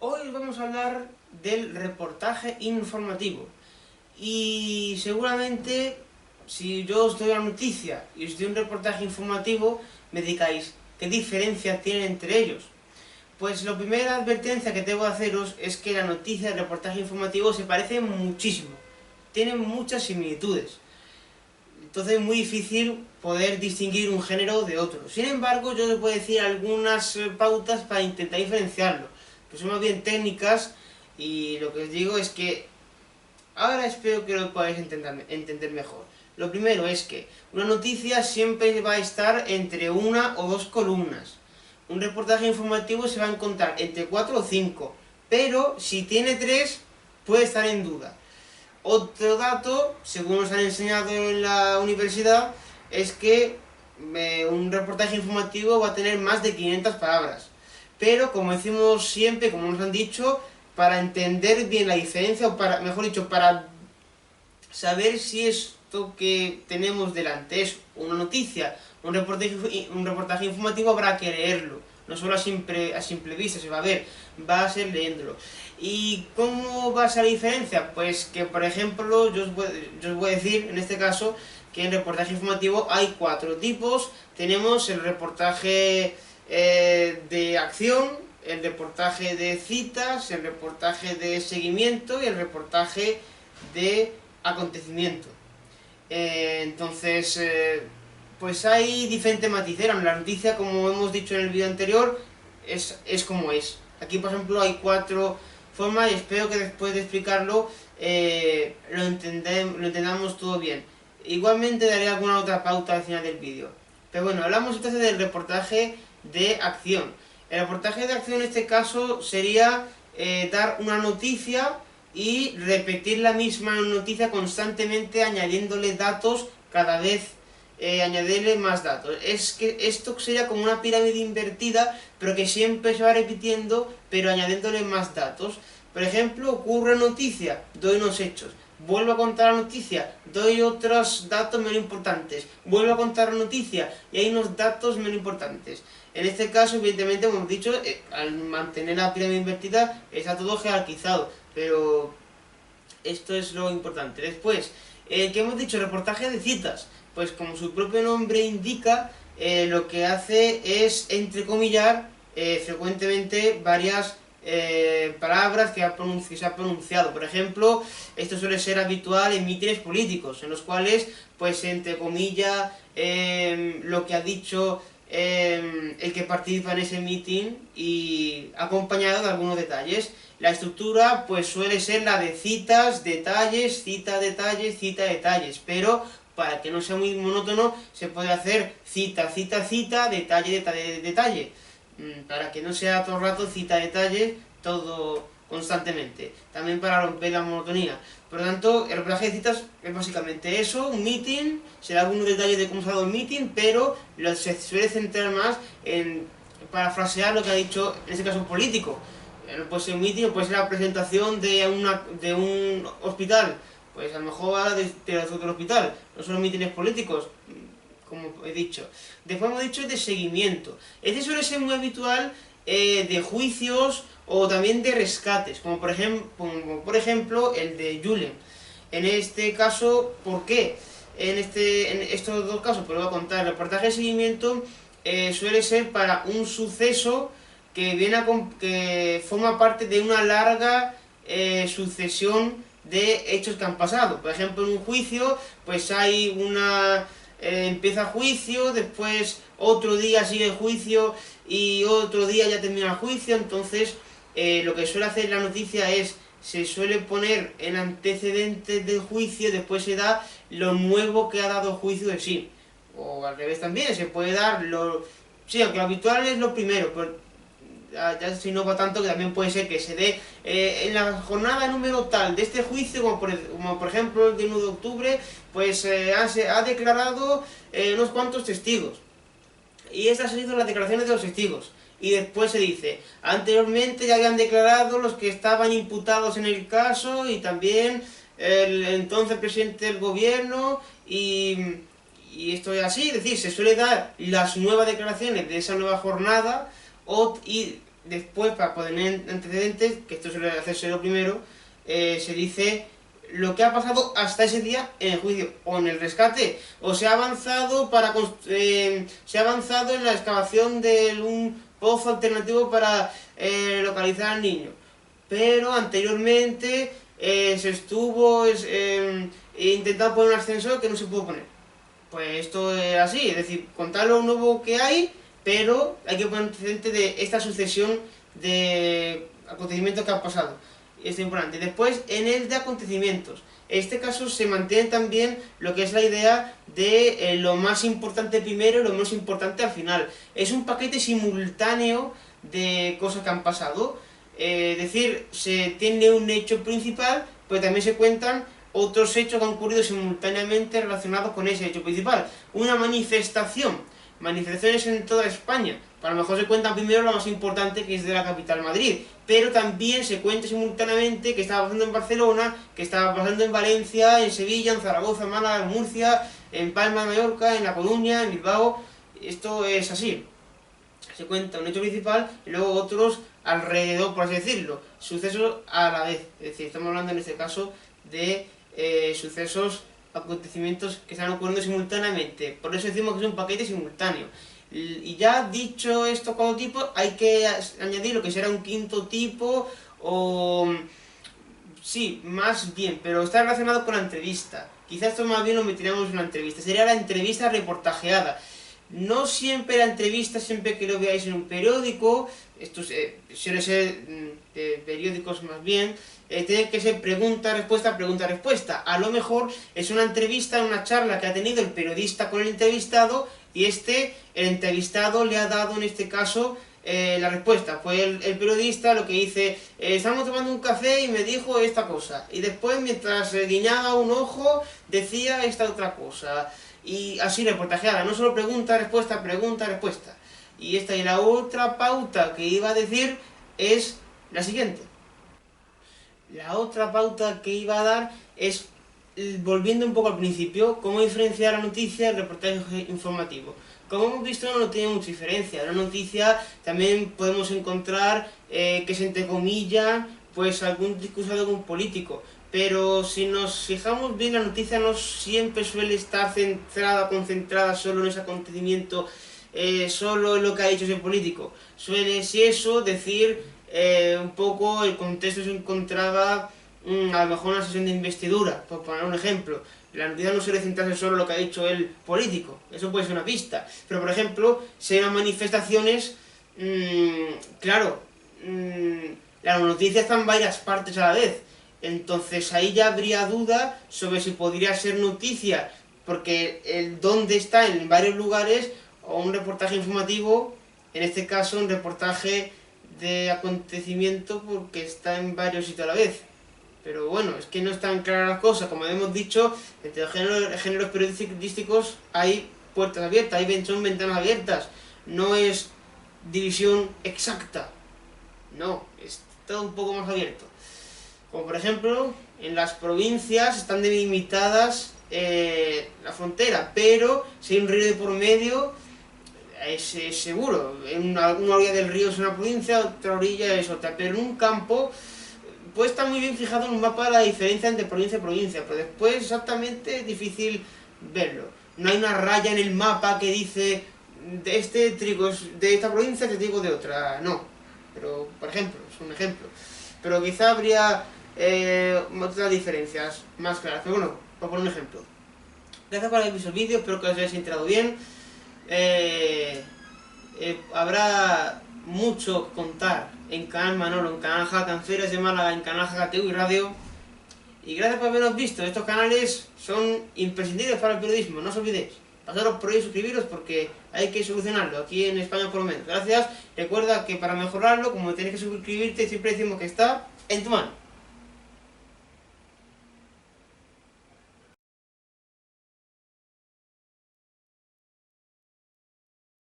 Hoy vamos a hablar del reportaje informativo y seguramente si yo os doy la noticia y os doy un reportaje informativo me digáis ¿qué diferencia tienen entre ellos? Pues la primera advertencia que tengo que haceros es que la noticia y el reportaje informativo se parecen muchísimo, tienen muchas similitudes. Entonces es muy difícil poder distinguir un género de otro. Sin embargo, yo os puedo decir algunas pautas para intentar diferenciarlo, que son más bien técnicas, y lo que os digo es que ahora espero que lo podáis entender mejor. Lo primero es que una noticia siempre va a estar entre una o dos columnas. Un reportaje informativo se va a encontrar entre 4 o 5, pero si tiene 3 puede estar en duda. Otro dato, según nos han enseñado en la universidad, es que un reportaje informativo va a tener más de 500 palabras. Pero, como decimos siempre, como nos han dicho, para entender bien la diferencia, o para, mejor dicho, para saber si esto que tenemos delante es una noticia, un reportaje informativo, habrá que leerlo. No solo a simple vista se va a ver, va a ser leyéndolo. ¿Y cómo va a ser la diferencia? Pues que, por ejemplo, yo os voy a decir, en este caso, que en reportaje informativo hay 4 tipos. Tenemos el reportaje de acción, el reportaje de citas, el reportaje de seguimiento y el reportaje de acontecimiento. Entonces, pues hay diferentes matices. La noticia, como hemos dicho en el vídeo anterior, es como es. Aquí, por ejemplo, hay 4 formas y espero que después de explicarlo lo entendamos todo bien. Igualmente daré alguna otra pauta al final del vídeo. Pero bueno, hablamos entonces del reportaje de acción. El reportaje de acción en este caso sería dar una noticia y repetir la misma noticia constantemente, añadiéndole datos cada vez, añadirle más datos. Es que esto sería como una pirámide invertida, pero que siempre se va repitiendo, pero añadiéndole más datos. Por ejemplo, ocurre noticia, doy unos hechos. Vuelvo a contar la noticia, doy otros datos menos importantes. Vuelvo a contar la noticia y hay unos datos menos importantes. En este caso, evidentemente, como hemos dicho, al mantener la pirámide invertida está todo jerarquizado, pero esto es lo importante. Después, ¿qué hemos dicho? Reportaje de citas. Pues como su propio nombre indica, lo que hace es entrecomillar frecuentemente varias palabras que se ha pronunciado. Por ejemplo, esto suele ser habitual en mítines políticos, en los cuales pues se entrecomilla lo que ha dicho el que participa en ese mitin y acompañado de algunos detalles. La estructura pues suele ser la de citas, detalles, cita, detalles, cita, detalles, pero para que no sea muy monótono se puede hacer cita, cita, cita, detalle, detalle, detalle, para que no sea todo el rato cita, detalle, todo constantemente, también para romper la monotonía. Por lo tanto, el reportaje de citas es básicamente eso, un meeting, se da algunos detalles de cómo se ha dado el meeting, pero se suele centrar más en parafrasear lo que ha dicho, en este caso, un político. Puede ser un meeting, puede ser la presentación de un hospital, pues a lo mejor habla de otro hospital, no solo mítines políticos, como he dicho. Después hemos dicho de seguimiento. Este suele ser muy habitual de juicios o también de rescates, como por ejemplo el de Julen. En este caso, ¿por qué? En estos dos casos, pues lo voy a contar. El reportaje de seguimiento suele ser para un suceso que forma parte de una larga sucesión de hechos que han pasado. Por ejemplo, en un juicio, pues hay empieza juicio, después otro día sigue el juicio y otro día ya termina el juicio. Entonces lo que suele hacer la noticia es, se suele poner en antecedentes del juicio, después se da lo nuevo que ha dado el juicio de sí. O al revés también, se puede dar sí, aunque lo habitual es lo primero, pero ya se innova tanto que también puede ser que se dé en la jornada número tal de este juicio, como por ejemplo el del 1 de octubre, pues se ha declarado unos cuantos testigos. Y estas han sido las declaraciones de los testigos. Y después se dice, anteriormente ya habían declarado los que estaban imputados en el caso y también el entonces presidente del gobierno y esto es así, es decir, se suele dar las nuevas declaraciones de esa nueva jornada y después, para poner antecedentes, que esto suele hacerse lo primero, se dice lo que ha pasado hasta ese día en el juicio o en el rescate, o se ha avanzado se ha avanzado en la excavación de un pozo alternativo para localizar al niño, pero anteriormente se estuvo intentando poner un ascensor que no se pudo poner. Pues esto es así, es decir, contar lo nuevo que hay, pero hay que poner antecedente de esta sucesión de acontecimientos que han pasado. Es importante. Después, en el de acontecimientos. En este caso se mantiene también lo que es la idea de lo más importante primero y lo menos importante al final. Es un paquete simultáneo de cosas que han pasado. Es decir, se tiene un hecho principal, pero también se cuentan otros hechos que han ocurrido simultáneamente relacionados con ese hecho principal. Una manifestación. Manifestaciones en toda España. A lo mejor se cuenta primero lo más importante, que es de la capital, Madrid, pero también se cuenta simultáneamente que estaba pasando en Barcelona, que estaba pasando en Valencia, en Sevilla, en Zaragoza, en Málaga, en Murcia, en Palma de Mallorca, en La Coruña, en Bilbao. Esto es así. Se cuenta un hecho principal y luego otros alrededor, por así decirlo, sucesos a la vez. Es decir, estamos hablando en este caso de sucesos, acontecimientos que están ocurriendo simultáneamente. Por eso decimos que es un paquete simultáneo. Y ya dicho estos cuatro tipos, hay que añadir lo que será un quinto tipo, o sí, más bien, pero está relacionado con la entrevista. Quizás esto más bien lo meteríamos en una entrevista. Sería la entrevista reportajeada. No siempre la entrevista, siempre que lo veáis en un periódico, esto suele ser de periódicos más bien, tiene que ser pregunta-respuesta, pregunta-respuesta. A lo mejor es una entrevista, una charla que ha tenido el periodista con el entrevistado, y el entrevistado le ha dado en este caso la respuesta. Fue el periodista lo que dice, estamos tomando un café y me dijo esta cosa, y después mientras guiñaba un ojo decía esta otra cosa. Y así reportajeada, no solo pregunta, respuesta, pregunta, respuesta. Y la otra pauta que iba a decir es la siguiente. La otra pauta que iba a dar es, volviendo un poco al principio, cómo diferenciar la noticia del reportaje informativo. Como hemos visto, no tiene mucha diferencia. La noticia también podemos encontrar que se entrecomilla pues algún discurso de algún político. Pero si nos fijamos bien, la noticia no siempre suele estar concentrada solo en ese acontecimiento, solo en lo que ha dicho ese político. Suele, si eso, decir un poco el contexto se encontraba a lo mejor una sesión de investidura, por poner un ejemplo. La noticia no suele centrarse solo en lo que ha dicho el político, eso puede ser una pista. Pero por ejemplo, si hay unas manifestaciones, claro, la noticia está en varias partes a la vez. Entonces ahí ya habría duda sobre si podría ser noticia, porque el dónde está en varios lugares, o un reportaje informativo, en este caso un reportaje de acontecimiento porque está en varios sitios a la vez. Pero bueno, es que no están claras las cosas. Como hemos dicho, entre los géneros periodísticos hay puertas abiertas, son ventanas abiertas. No es división exacta. No, es todo un poco más abierto. Como por ejemplo, en las provincias están delimitadas la frontera, pero si hay un río de por medio, es seguro. Una orilla del río es una provincia, otra orilla es otra, pero en un campo puede estar muy bien fijado en un mapa la diferencia entre provincia y provincia, pero después exactamente es difícil verlo. No hay una raya en el mapa que dice de este trigo es de esta provincia, este trigo de otra, no. Pero, por ejemplo, es un ejemplo. Pero quizá habría otras diferencias más claras. Pero bueno, por poner un ejemplo. Gracias por haber visto el vídeo, espero que os hayáis enterado bien. Habrá mucho que contar en Canal Manolo, en Canal Jaca, en Ferias de Málaga, en Canal Jaca TV y Radio. Y gracias por habernos visto. Estos canales son imprescindibles para el periodismo, no os olvidéis. Pasaros por ahí y suscribiros porque hay que solucionarlo, aquí en España por lo menos. Gracias. Recuerda que para mejorarlo, como tienes que suscribirte, siempre decimos que está en tu mano.